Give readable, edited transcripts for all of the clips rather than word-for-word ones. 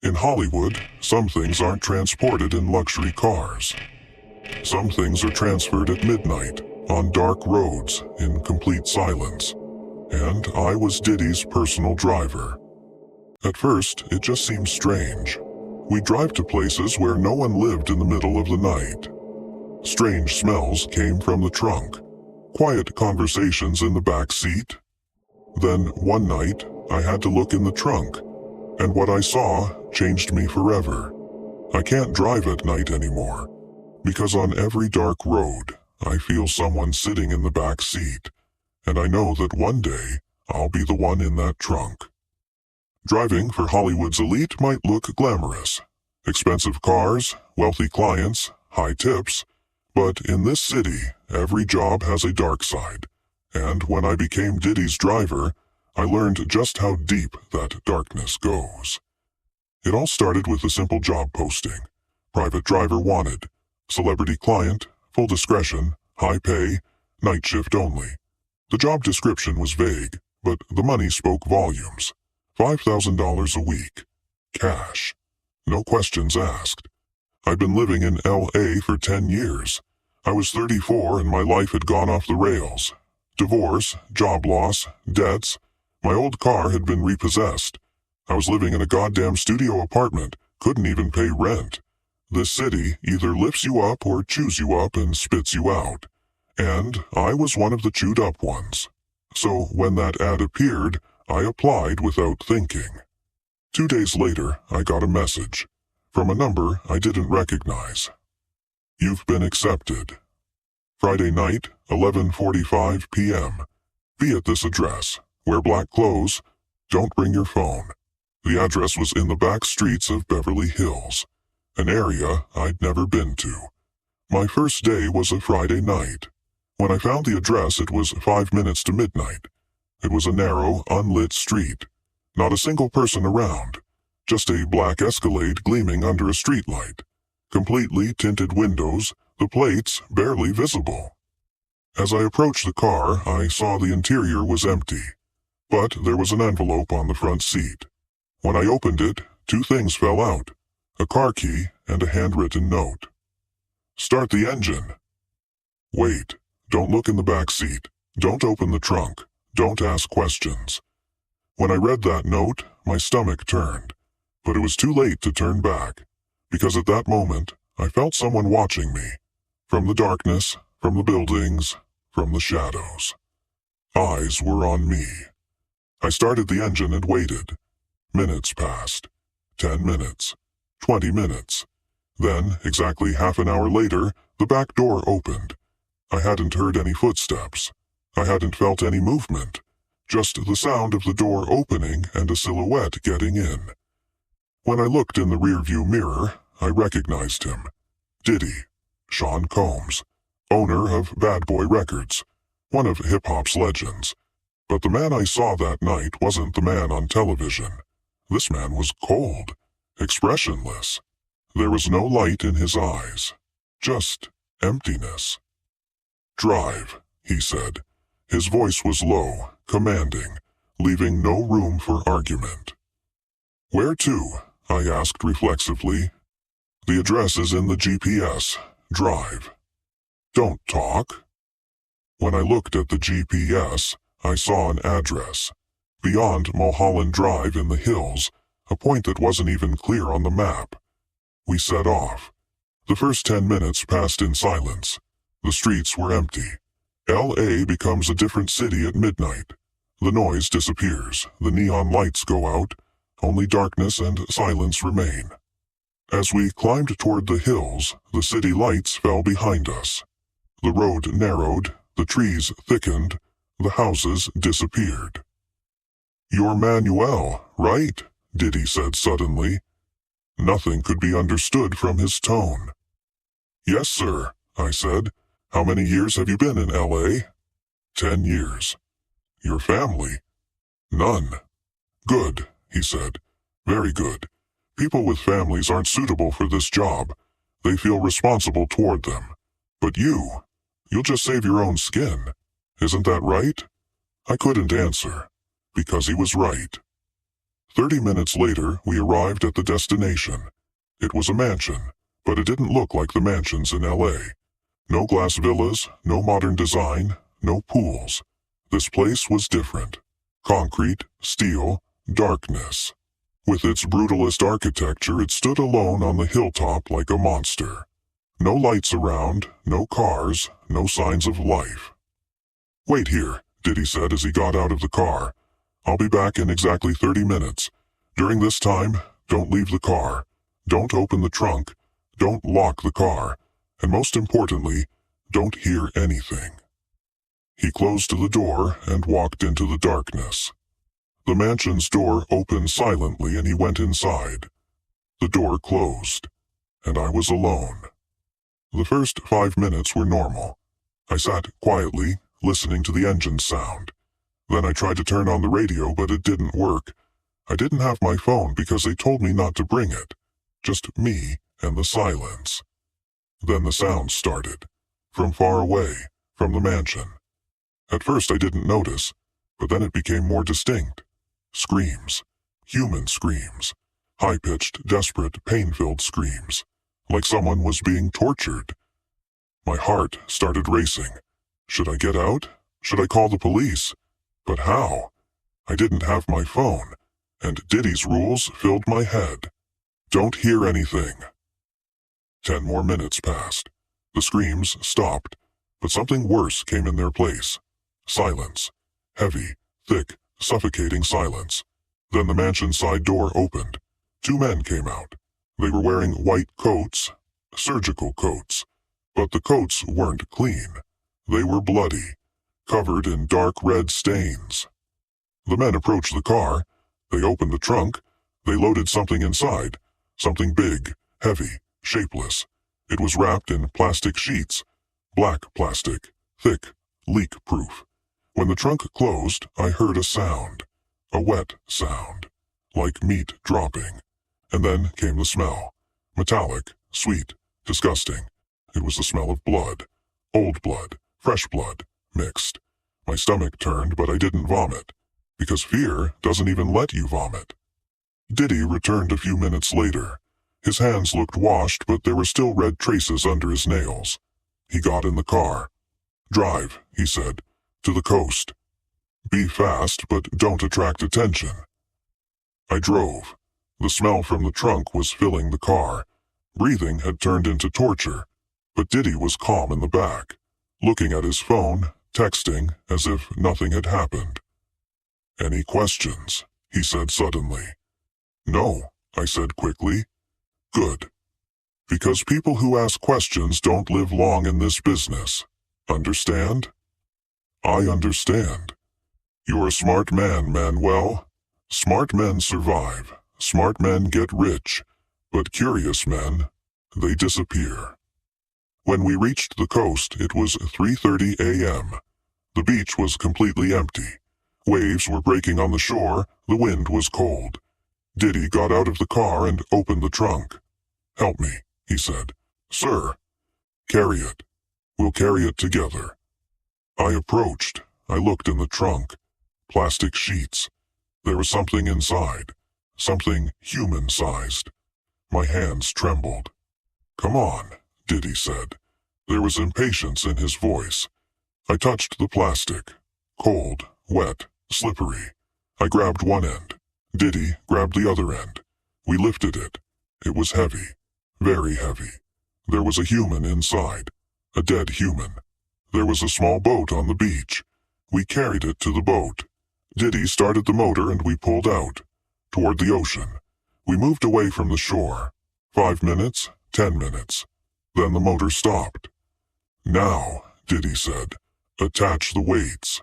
In Hollywood, some things aren't transported in luxury cars. Some things are transferred at midnight, on dark roads, in complete silence. And I was Diddy's personal driver. At first, it just seemed strange. We'd drive to places where no one lived in the middle of the night. Strange smells came from the trunk. Quiet conversations in the back seat. Then, one night, I had to look in the trunk. And what I saw changed me forever. I can't drive at night anymore, because on every dark road, I feel someone sitting in the back seat, and I know that one day, I'll be the one in that trunk. Driving for Hollywood's elite might look glamorous. Expensive cars, wealthy clients, high tips, but in this city, every job has a dark side, and when I became Diddy's driver, I learned just how deep that darkness goes. It all started with a simple job posting. Private driver wanted. Celebrity client, full discretion, high pay, night shift only. The job description was vague, but the money spoke volumes. $5,000 a week. Cash. No questions asked. I'd been living in L.A. for 10 years. I was 34 and my life had gone off the rails. Divorce, job loss, debts. My old car had been repossessed. I was living in a goddamn studio apartment, couldn't even pay rent. This city either lifts you up or chews you up and spits you out. And I was one of the chewed up ones. So when that ad appeared, I applied without thinking. 2 days later, I got a message from a number I didn't recognize. You've been accepted. Friday night, 11:45 p.m. Be at this address. Wear black clothes. Don't bring your phone. The address was in the back streets of Beverly Hills, an area I'd never been to. My first day was a Friday night. When I found the address, it was 5 minutes to midnight. It was a narrow, unlit street. Not a single person around. Just a black Escalade gleaming under a streetlight. Completely tinted windows, the plates barely visible. As I approached the car, I saw the interior was empty. But there was an envelope on the front seat. When I opened it, 2 things fell out. A car key and a handwritten note. Start the engine. Wait. Don't look in the back seat. Don't open the trunk. Don't ask questions. When I read that note, my stomach turned. But it was too late to turn back. Because at that moment, I felt someone watching me. From the darkness, from the buildings, from the shadows. Eyes were on me. I started the engine and waited. Minutes passed. 10 minutes. 20 minutes. Then, exactly half an hour later, the back door opened. I hadn't heard any footsteps. I hadn't felt any movement. Just the sound of the door opening and a silhouette getting in. When I looked in the rearview mirror, I recognized him. Diddy. Sean Combs. Owner of Bad Boy Records. One of hip-hop's legends. But the man I saw that night wasn't the man on television. This man was cold, expressionless. There was no light in his eyes, just emptiness. Drive, he said. His voice was low, commanding, leaving no room for argument. Where to? I asked reflexively. The address is in the GPS. Drive. Don't talk. When I looked at the GPS, I saw an address. Beyond Mulholland Drive in the hills, a point that wasn't even clear on the map. We set off. The first 10 minutes passed in silence. The streets were empty. L.A. becomes a different city at midnight. The noise disappears, the neon lights go out, only darkness and silence remain. As we climbed toward the hills, the city lights fell behind us. The road narrowed, the trees thickened, the houses disappeared. You're Manuel, right? Diddy said suddenly. Nothing could be understood from his tone. Yes, sir, I said. How many years have you been in L.A.? 10 years. Your family? None. Good, he said. Very good. People with families aren't suitable for this job. They feel responsible toward them. But you'll just save your own skin. Isn't that right? I couldn't answer, because he was right. 30 minutes later, we arrived at the destination. It was a mansion, but it didn't look like the mansions in LA. No glass villas, no modern design, no pools. This place was different. Concrete, steel, darkness. With its brutalist architecture, it stood alone on the hilltop like a monster. No lights around, no cars, no signs of life. "Wait here," Diddy said as he got out of the car. "I'll be back in exactly 30 minutes. During this time, don't leave the car. Don't open the trunk. Don't lock the car. And most importantly, don't hear anything." He closed the door and walked into the darkness. The mansion's door opened silently and he went inside. The door closed, and I was alone. The first 5 minutes were normal. I sat quietly, listening to the engine sound. Then I tried to turn on the radio, but it didn't work. I didn't have my phone because they told me not to bring it. Just me and the silence. Then the sound started. From far away, from the mansion. At first I didn't notice, but then it became more distinct. Screams. Human screams. High-pitched, desperate, pain-filled screams. Like someone was being tortured. My heart started racing. Should I get out? Should I call the police? But how? I didn't have my phone, and Diddy's rules filled my head. Don't hear anything. 10 more minutes passed. The screams stopped, but something worse came in their place. Silence. Heavy, thick, suffocating silence. Then the mansion's side door opened. 2 men came out. They were wearing white coats, surgical coats, but the coats weren't clean. They were bloody, covered in dark red stains. The men approached the car. They opened the trunk. They loaded something inside, something big, heavy, shapeless. It was wrapped in plastic sheets, black plastic, thick, leak-proof. When the trunk closed, I heard a sound, a wet sound, like meat dropping. And then came the smell, metallic, sweet, disgusting. It was the smell of blood, old blood, fresh blood, mixed. My stomach turned, but I didn't vomit, because fear doesn't even let you vomit. Diddy returned a few minutes later. His hands looked washed, but there were still red traces under his nails. He got in the car. "Drive," he said, "to the coast. Be fast, but don't attract attention." I drove. The smell from the trunk was filling the car. Breathing had turned into torture, but Diddy was calm in the back, looking at his phone, texting as if nothing had happened. "Any questions?" he said suddenly. "No," I said quickly. "Good. Because people who ask questions don't live long in this business. Understand?" "I understand. You're a smart man, Manuel. Smart men survive. Smart men get rich. But curious men, they disappear." When we reached the coast, it was 3:30 a.m. The beach was completely empty. Waves were breaking on the shore. The wind was cold. Diddy got out of the car and opened the trunk. "Help me," he said. "Sir." "Carry it. We'll carry it together." I approached. I looked in the trunk. Plastic sheets. There was something inside. Something human-sized. My hands trembled. "Come on," Diddy said. There was impatience in his voice. I touched the plastic. Cold, wet, slippery. I grabbed one end. Diddy grabbed the other end. We lifted it. It was heavy. Very heavy. There was a human inside. A dead human. There was a small boat on the beach. We carried it to the boat. Diddy started the motor and we pulled out. Toward the ocean. We moved away from the shore. 5 minutes, 10 minutes. Then the motor stopped. "Now," Diddy said, "attach the weights."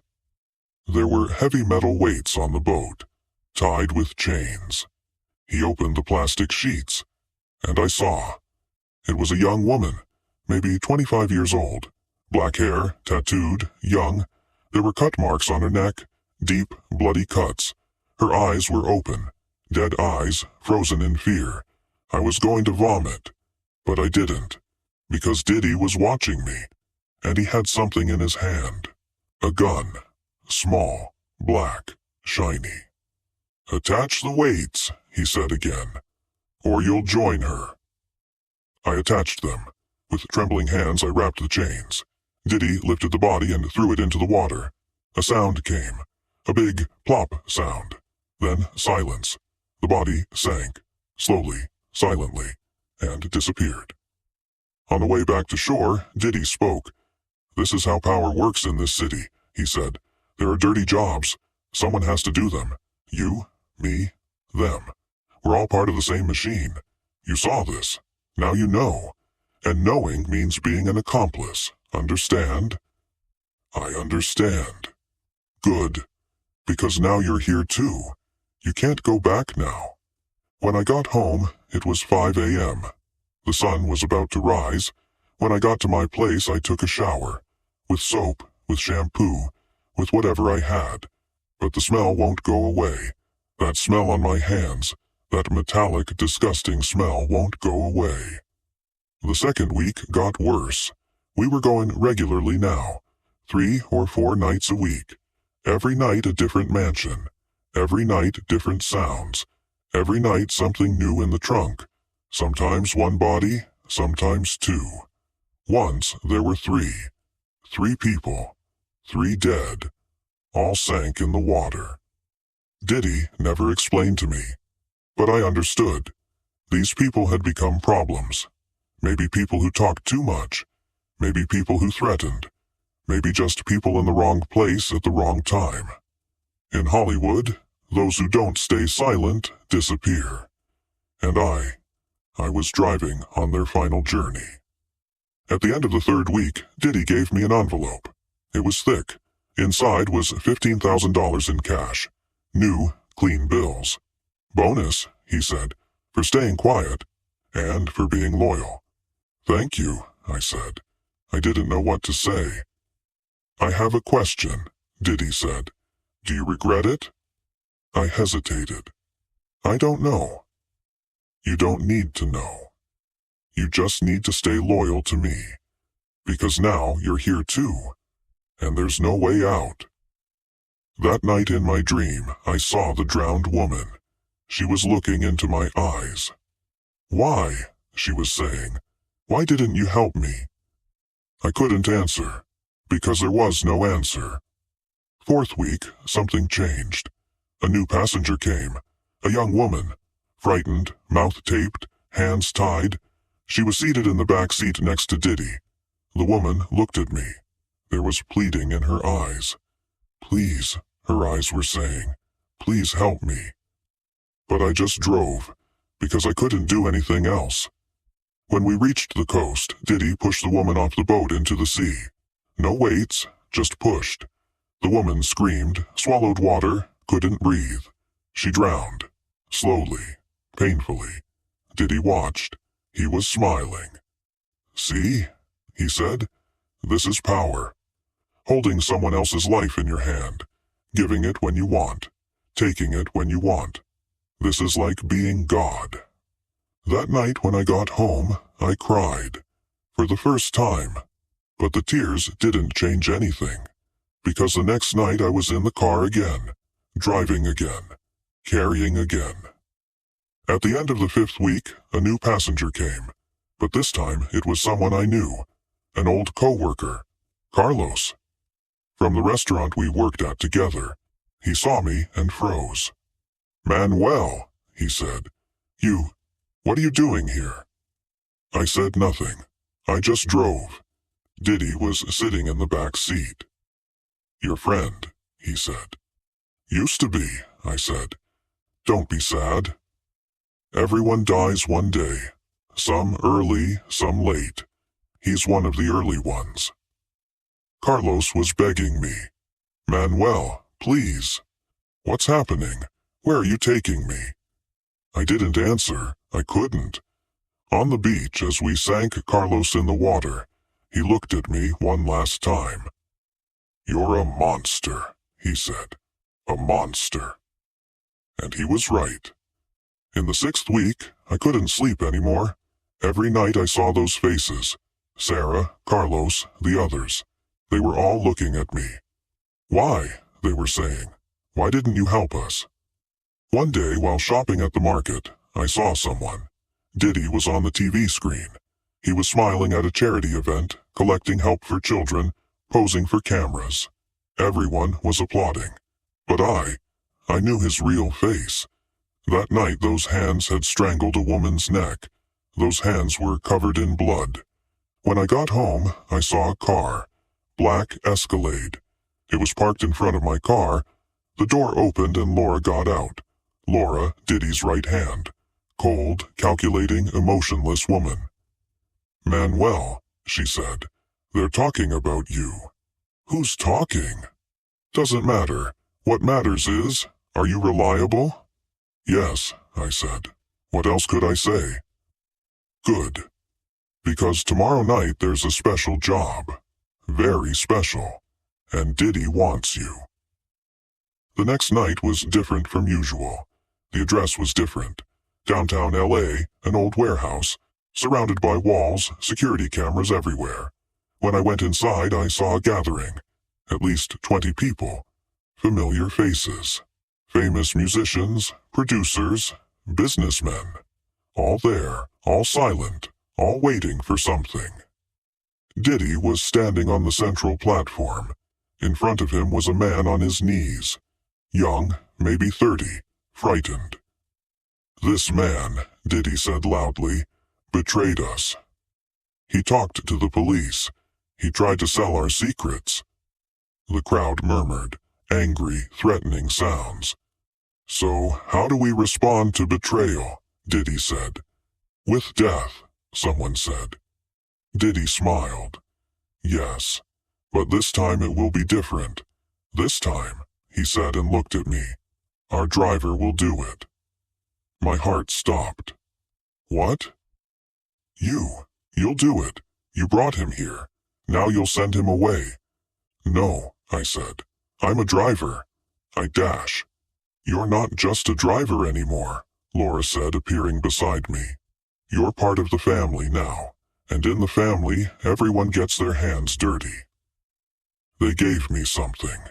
There were heavy metal weights on the boat, tied with chains. He opened the plastic sheets, and I saw. It was a young woman, maybe 25 years old. Black hair, tattooed, young. There were cut marks on her neck, deep, bloody cuts. Her eyes were open, dead eyes, frozen in fear. I was going to vomit, but I didn't, because Diddy was watching me, and he had something in his hand. A gun, small, black, shiny. Attach the weights, he said again, or you'll join her. I attached them. With trembling hands I wrapped the chains. Diddy lifted the body and threw it into the water. A sound came. A big plop sound. Then silence. The body sank, slowly, silently, and disappeared. On the way back to shore, Diddy spoke. This is how power works in this city, he said. There are dirty jobs. Someone has to do them. You, me, them. We're all part of the same machine. You saw this. Now you know. And knowing means being an accomplice. Understand? I understand. Good. Because now you're here too. You can't go back now. When I got home, it was 5 a.m. The sun was about to rise. When I got to my place, I took a shower. With soap, with shampoo, with whatever I had. But the smell won't go away. That smell on my hands, that metallic, disgusting smell won't go away. The second week got worse. We were going regularly now. 3 or 4 nights a week. Every night a different mansion. Every night different sounds. Every night something new in the trunk. Sometimes one body, sometimes 2. Once there were 3. 3 people. 3 dead. All sank in the water. Diddy never explained to me. But I understood. These people had become problems. Maybe people who talked too much. Maybe people who threatened. Maybe just people in the wrong place at the wrong time. In Hollywood, those who don't stay silent disappear. And I was driving on their final journey. At the end of the 3rd week, Diddy gave me an envelope. It was thick. Inside was $15,000 in cash. New, clean bills. Bonus, he said, for staying quiet and for being loyal. Thank you, I said. I didn't know what to say. I have a question, Diddy said. Do you regret it? I hesitated. I don't know. You don't need to know. You just need to stay loyal to me. Because now you're here too. And there's no way out. That night in my dream, I saw the drowned woman. She was looking into my eyes. Why? She was saying. Why didn't you help me? I couldn't answer, because there was no answer. 4th week, something changed. A new passenger came. A young woman. Frightened, mouth taped, hands tied. She was seated in the back seat next to Diddy. The woman looked at me. There was pleading in her eyes. Please, her eyes were saying. Please help me. But I just drove, because I couldn't do anything else. When we reached the coast, Diddy pushed the woman off the boat into the sea. No weights, just pushed. The woman screamed, swallowed water, couldn't breathe. She drowned. Slowly, painfully. Diddy watched. He was smiling. See? He said. This is power. Holding someone else's life in your hand. Giving it when you want. Taking it when you want. This is like being God. That night when I got home, I cried. For the first time. But the tears didn't change anything. Because the next night I was in the car again. Driving again. Carrying again. At the end of the 5th week, a new passenger came. But this time it was someone I knew. An old co-worker. Carlos. From the restaurant we worked at together. He saw me and froze. Manuel, he said. What are you doing here? I said nothing. I just drove. Diddy was sitting in the back seat. Your friend, he said. Used to be, I said. Don't be sad. Everyone dies one day. Some early, some late. He's one of the early ones. Carlos was begging me. Manuel, please. What's happening? Where are you taking me? I didn't answer. I couldn't. On the beach, as we sank Carlos in the water, he looked at me one last time. You're a monster, he said. A monster. And he was right. In the 6th week, I couldn't sleep anymore. Every night I saw those faces. Sarah, Carlos, the others. They were all looking at me. Why? They were saying. Why didn't you help us? One day, while shopping at the market, I saw someone. Diddy was on the TV screen. He was smiling at a charity event, collecting help for children, posing for cameras. Everyone was applauding. But I knew his real face. That night those hands had strangled a woman's neck. Those hands were covered in blood. When I got home, I saw a car. Black Escalade. It was parked in front of my car. The door opened and Laura got out. Laura, Diddy's right hand. Cold, calculating, emotionless woman. "Manuel," she said, "they're talking about you." "Who's talking?" "Doesn't matter. What matters is, are you reliable?" "Yes," I said. "What else could I say?" "Good. Because tomorrow night there's a special job. Very special. And Diddy wants you." The next night was different from usual. The address was different. Downtown LA, an old warehouse, surrounded by walls, security cameras everywhere. When I went inside, I saw a gathering. At least 20 people. Familiar faces. Famous musicians, producers, businessmen. All there, all silent, all waiting for something. Diddy was standing on the central platform. In front of him was a man on his knees. Young, maybe 30, frightened. "This man," Diddy said loudly, "betrayed us. He talked to the police. He tried to sell our secrets." The crowd murmured, angry, threatening sounds. "So, how do we respond to betrayal?" Diddy said. "With death," someone said. Diddy smiled. "Yes, but this time it will be different. This time," he said and looked at me, "our driver will do it." My heart stopped. "What?" You'll do it. You brought him here. Now you'll send him away." "No," I said. "I'm a driver. I dash." "You're not just a driver anymore," Laura said, appearing beside me. "You're part of the family now, and in the family, everyone gets their hands dirty." They gave me something.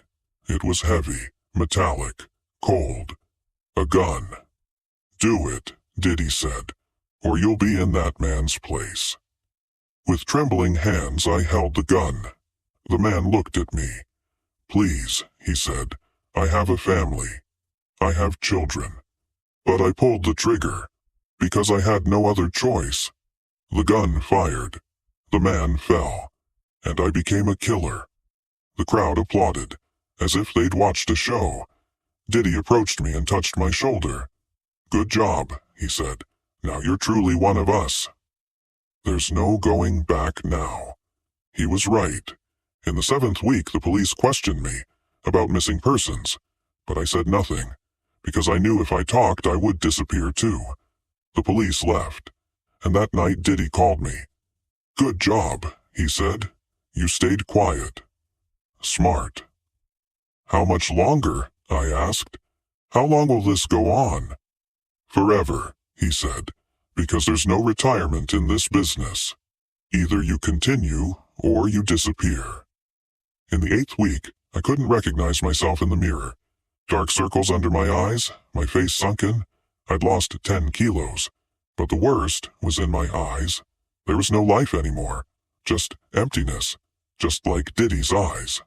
It was heavy, metallic, cold. A gun. "Do it," Diddy said, "or you'll be in that man's place." With trembling hands, I held the gun. The man looked at me. "Please," he said, "I have a family. I have children." But I pulled the trigger, because I had no other choice. The gun fired. The man fell, and I became a killer. The crowd applauded, as if they'd watched a show. Diddy approached me and touched my shoulder. "Good job," he said. "Now you're truly one of us." There's no going back now. He was right. In the 7th week, the police questioned me about missing persons, but I said nothing, because I knew if I talked, I would disappear too. The police left, and that night Diddy called me. "Good job," he said. "You stayed quiet." Smart. "How much longer?" I asked. "How long will this go on?" "Forever," he said, "because there's no retirement in this business. Either you continue, or you disappear." In the 8th week, I couldn't recognize myself in the mirror. Dark circles under my eyes, my face sunken. I'd lost 10 kilos. But the worst was in my eyes. There was no life anymore. Just emptiness. Just like Diddy's eyes.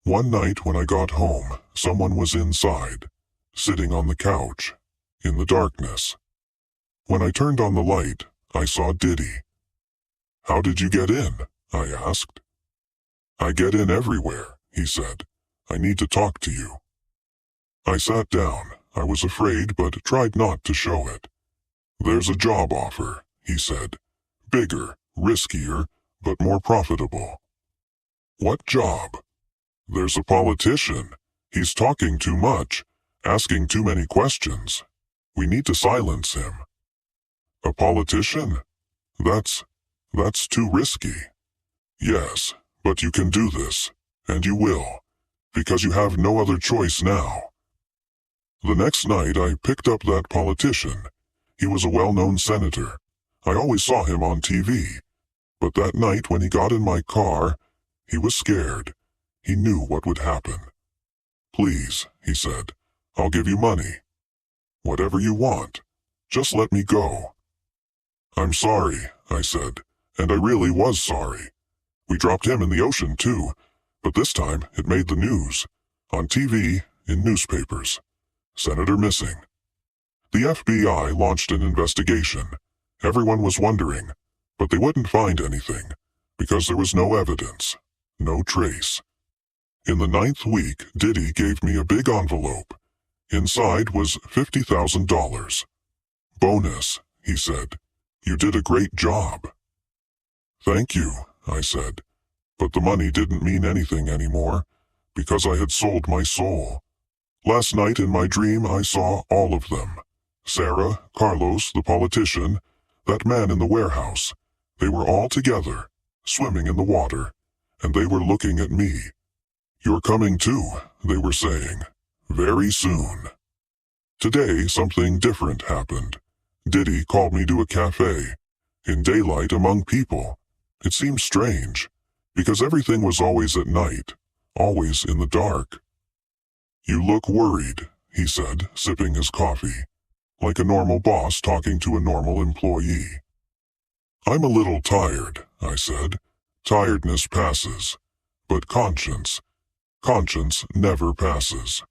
One night when I got home, someone was inside, sitting on the couch, in the darkness. When I turned on the light, I saw Diddy. "How did you get in?" I asked. "I get in everywhere," he said. "I need to talk to you." I sat down. I was afraid, but tried not to show it. "There's a job offer," he said. "Bigger, riskier, but more profitable." "What job?" "There's a politician. He's talking too much, asking too many questions. We need to silence him." "A politician? That's too risky." "Yes, but you can do this, and you will, because you have no other choice now." The next night I picked up that politician. He was a well-known senator. I always saw him on TV. But that night when he got in my car, he was scared. He knew what would happen. "Please," he said, "I'll give you money." Whatever you want. Just let me go." "I'm sorry," I said, and I really was sorry. We dropped him in the ocean too, but this time it made the news. On TV, in newspapers. Senator missing. The FBI launched an investigation. Everyone was wondering, but they wouldn't find anything, because there was no evidence, no trace. In the 9th week, Diddy gave me a big envelope. Inside was $50,000. "Bonus," he said. "You did a great job." "Thank you," I said, but the money didn't mean anything anymore, because I had sold my soul. Last night in my dream I saw all of them. Sarah, Carlos, the politician, that man in the warehouse. They were all together, swimming in the water, and they were looking at me. "You're coming too," they were saying. "Very soon." Today something different happened. Diddy called me to a cafe. In daylight among people. It seemed strange, because everything was always at night, always in the dark. "You look worried," he said, sipping his coffee, like a normal boss talking to a normal employee. "I'm a little tired," I said. "Tiredness passes. But conscience never passes."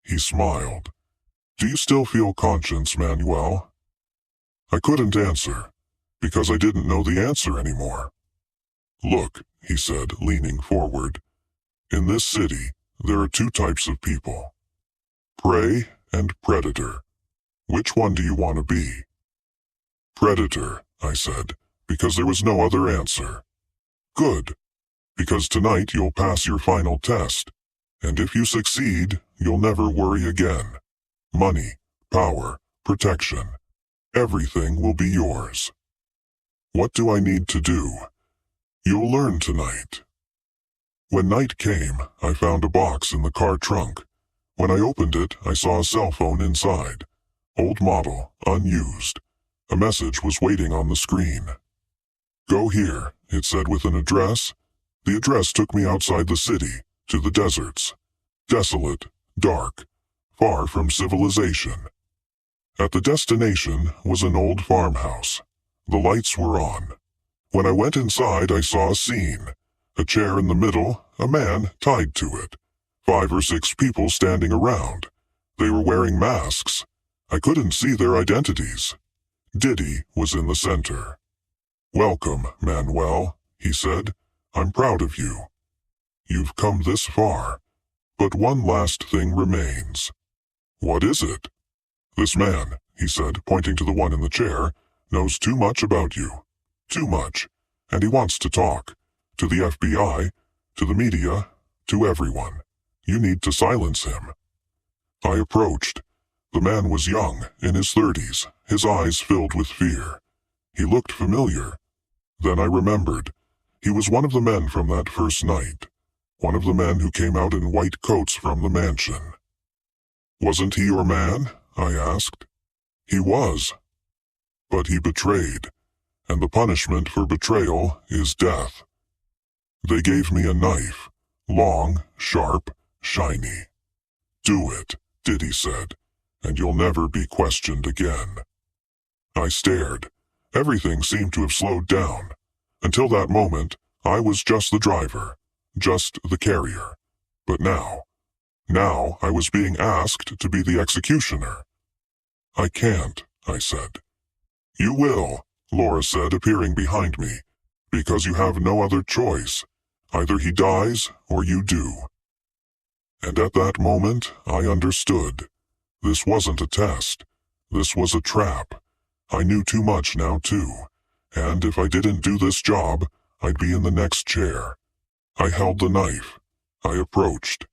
He smiled. "Do you still feel conscience, Manuel?" I couldn't answer, because I didn't know the answer anymore. "Look," he said, leaning forward. "In this city, there are two types of people. Prey and predator. Which one do you want to be?" "Predator," I said, because there was no other answer. "Good, because tonight you'll pass your final test, and if you succeed, you'll never worry again. Money, power, protection, everything will be yours." "What do I need to do?" "You'll learn tonight." When night came, I found a box in the car trunk. When I opened it, I saw a cell phone inside. Old model, unused. A message was waiting on the screen. "Go here," it said with an address. The address took me outside the city, to the deserts. Desolate, dark, far from civilization. At the destination was an old farmhouse. The lights were on. When I went inside, I saw a scene. A chair in the middle, a man tied to it. 5 or 6 people standing around. They were wearing masks. I couldn't see their identities. Diddy was in the center. "Welcome, Manuel," he said. "I'm proud of you. You've come this far. But one last thing remains." "What is it?" "This man," he said, pointing to the one in the chair, "knows too much about you. Too much. And he wants to talk. To the FBI, to the media, to everyone. You need to silence him." I approached. The man was young, in his 30s, his eyes filled with fear. He looked familiar. Then I remembered. He was one of the men from that first night. One of the men who came out in white coats from the mansion. "Wasn't he your man?" I asked. "He was. But he betrayed. And the punishment for betrayal is death." They gave me a knife. Long, sharp, shiny. "Do it," Diddy said, "and you'll never be questioned again." I stared. Everything seemed to have slowed down. Until that moment, I was just the driver, just the carrier. But now I was being asked to be the executioner. "I can't," I said. "You will," Laura said, appearing behind me, "because you have no other choice. Either he dies or you do." And at that moment, I understood. This wasn't a test. This was a trap. I knew too much now, too. And if I didn't do this job, I'd be in the next chair. I held the knife. I approached.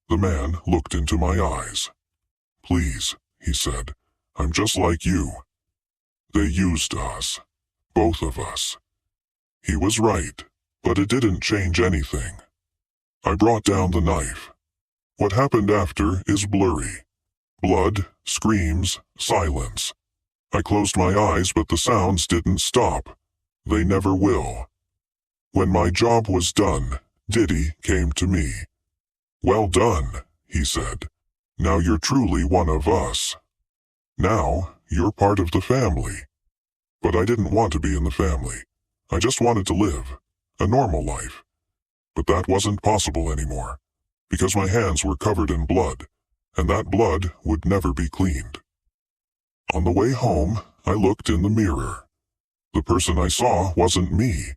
The man looked into my eyes. "Please," he said, "I'm just like you. They used us. Both of us." He was right, but it didn't change anything. I brought down the knife. What happened after is blurry. Blood, screams, silence. I closed my eyes, but the sounds didn't stop. They never will. When my job was done, Diddy came to me. "Well done," he said. "Now you're truly one of us." Now, you're part of the family. But I didn't want to be in the family. I just wanted to live a normal life. But that wasn't possible anymore, because my hands were covered in blood, and that blood would never be cleaned. On the way home, I looked in the mirror. The person I saw wasn't me.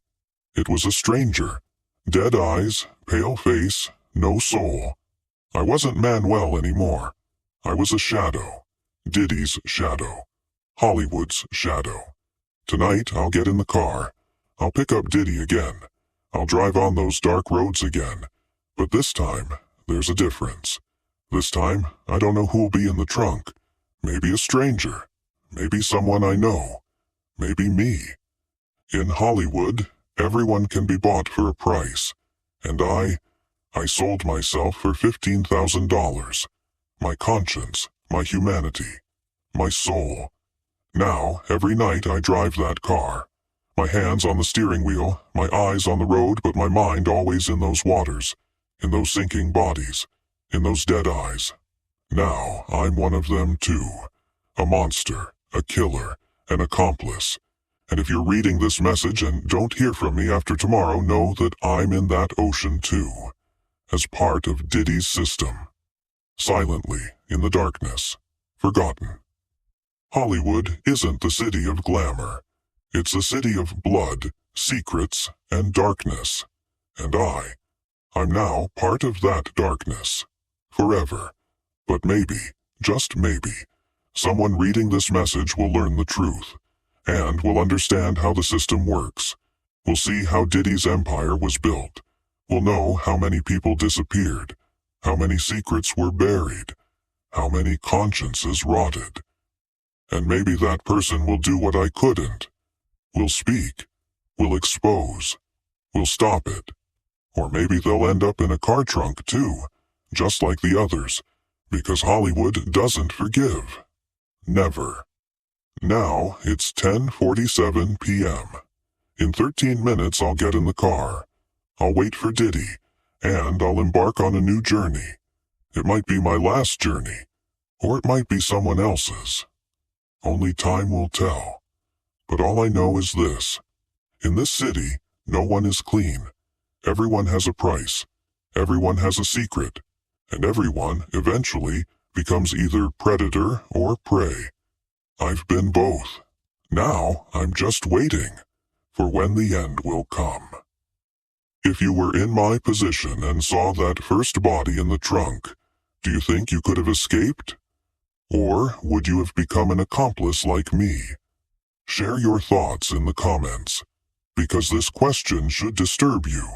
It was a stranger. Dead eyes, pale face, no soul. I wasn't Manuel anymore. I was a shadow. Diddy's shadow. Hollywood's shadow. Tonight, I'll get in the car. I'll pick up Diddy again. I'll drive on those dark roads again. But this time, there's a difference. This time, I don't know who'll be in the trunk. Maybe a stranger. Maybe someone I know. Maybe me. In Hollywood, everyone can be bought for a price. And I sold myself for $15,000. My conscience, my humanity, my soul. Now, every night I drive that car. My hands on the steering wheel, my eyes on the road, but my mind always in those waters, in those sinking bodies, in those dead eyes. Now, I'm one of them too. A monster, a killer, an accomplice. And if you're reading this message and don't hear from me after tomorrow, know that I'm in that ocean too, as part of Diddy's system. Silently, in the darkness, forgotten. Hollywood isn't the city of glamour. It's a city of blood, secrets, and darkness. And I'm now part of that darkness. Forever. But maybe, just maybe, someone reading this message will learn the truth, and will understand how the system works. We'll see how Diddy's empire was built. We'll know how many people disappeared, how many secrets were buried, how many consciences rotted. And maybe that person will do what I couldn't. We'll speak. We'll expose. We'll stop it. Or maybe they'll end up in a car trunk too, just like the others, because Hollywood doesn't forgive. Never. Now it's 10:47 p.m. In 13 minutes I'll get in the car. I'll wait for Diddy, and I'll embark on a new journey. It might be my last journey, or it might be someone else's. Only time will tell. But all I know is this. In this city, no one is clean. Everyone has a price. Everyone has a secret. And everyone, eventually, becomes either predator or prey. I've been both. Now, I'm just waiting for when the end will come. If you were in my position and saw that first body in the trunk, do you think you could have escaped? Or would you have become an accomplice like me? Share your thoughts in the comments, because this question should disturb you.